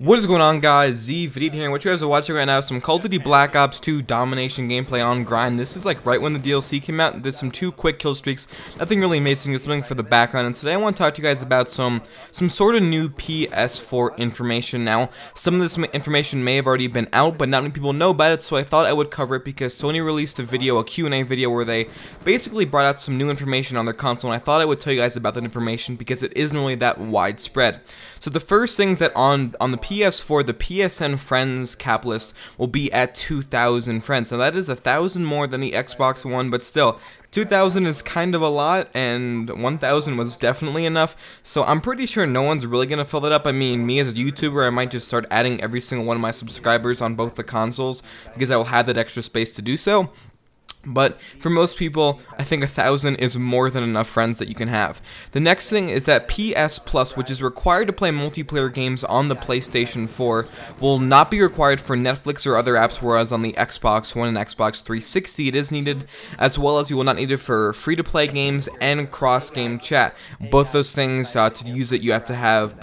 What is going on, guys? Vdied here, and what you guys are watching right now is some Call of Duty Black Ops 2 domination gameplay on grind. This is like right when the DLC came out. There's some 2 quick kill streaks, nothing really amazing, just something for the background. And today I want to talk to you guys about some sort of new PS4 information. Now, some of this information may have already been out, but not many people know about it, so I thought I would cover it because Sony released a Q&A video where they basically brought out some new information on their console, and I thought I would tell you guys about that information because it isn't really that widespread. So the first things that on the PS4, the PSN friends cap list will be at 2,000 friends. Now that is 1,000 more than the Xbox One, but still, 2,000 is kind of a lot, and 1,000 was definitely enough, so I'm pretty sure no one's really going to fill that up. I mean, me as a YouTuber, I might just start adding every single one of my subscribers on both the consoles, because I will have that extra space to do so. But for most people, I think 1,000 is more than enough friends that you can have. The next thing is that PS Plus, which is required to play multiplayer games on the PlayStation 4, will not be required for Netflix or other apps, whereas on the Xbox One and Xbox 360 it is needed, as well as you will not need it for free-to-play games and cross-game chat. Both those things, to use it, you have to have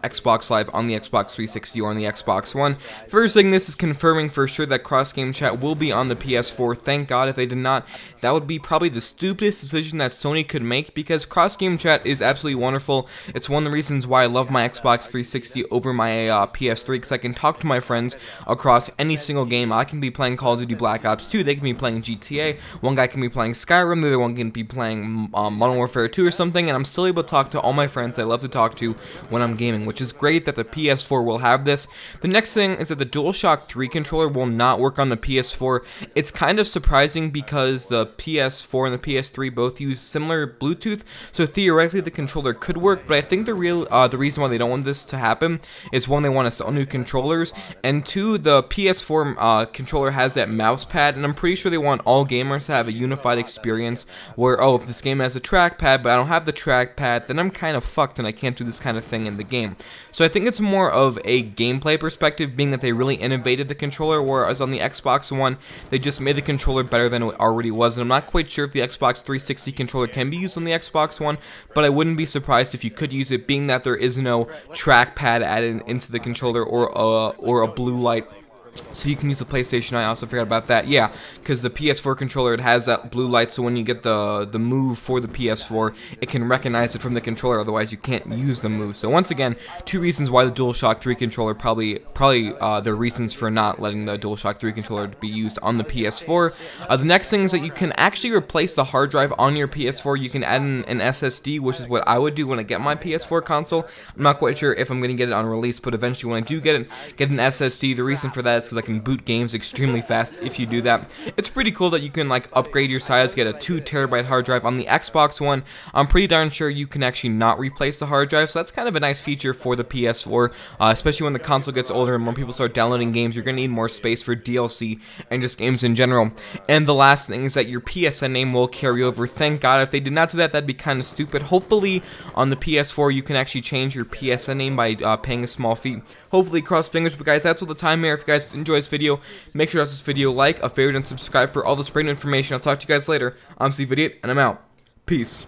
Xbox Live on the Xbox 360 or on the Xbox One. First thing, this is confirming for sure that cross-game chat will be on the PS4. Thank God. If they did not, that would be probably the stupidest decision that Sony could make, because cross-game chat is absolutely wonderful. It's one of the reasons why I love my Xbox 360 over my PS3, because I can talk to my friends across any single game. I can be playing Call of Duty Black Ops 2, they can be playing GTA, one guy can be playing Skyrim, the other one can be playing Modern Warfare 2 or something, and I'm still able to talk to all my friends I love to talk to when I'm gaming, which is great that the PS4 will have this. The next thing is that the DualShock 3 controller will not work on the PS4. It's kind of surprising because the PS4 and the PS3 both use similar Bluetooth, so theoretically the controller could work, but I think the reason why they don't want this to happen is, one, they want to sell new controllers, and two, the PS4 controller has that mouse pad, and I'm pretty sure they want all gamers to have a unified experience where, oh, if this game has a trackpad but I don't have the trackpad, then I'm kind of fucked and I can't do this kind of thing in the game. So I think it's more of a gameplay perspective, being that they really innovated the controller, whereas on the Xbox One they just made the controller better than it already was. And I'm not quite sure if the Xbox 360 controller can be used on the Xbox One, but I wouldn't be surprised if you could use it, being that there is no trackpad added into the controller or a blue light, so you can use the PlayStation. I also forgot about that. Yeah, because the PS4 controller, it has that blue light, so when you get the move for the PS4, it can recognize it from the controller, otherwise you can't use the move. So once again, 2 reasons why the DualShock 3 controller probably the reasons for not letting the DualShock 3 controller be used on the PS4. The next thing is that you can actually replace the hard drive on your PS4. You can add an SSD, which is what I would do when I get my PS4 console. I'm not quite sure if I'm going to get it on release, but eventually when I do get an SSD, the reason for that is because I can boot games extremely fast if you do that. It's pretty cool that you can like upgrade your size, get a 2 TB hard drive. On the Xbox One, I'm pretty darn sure you can actually not replace the hard drive, so that's kind of a nice feature for the PS4, especially when the console gets older and more people start downloading games. You're going to need more space for DLC and just games in general. And the last thing is that your PSN name will carry over. Thank God. If they did not do that, that'd be kind of stupid. Hopefully on the PS4 you can actually change your PSN name by paying a small fee. Hopefully, cross fingers. But guys, that's all the time here. If you guys enjoy this video, make sure to this video like, a favorite, and subscribe for all this great information. I'll talk to you guys later. I'm Vdied, and I'm out. Peace.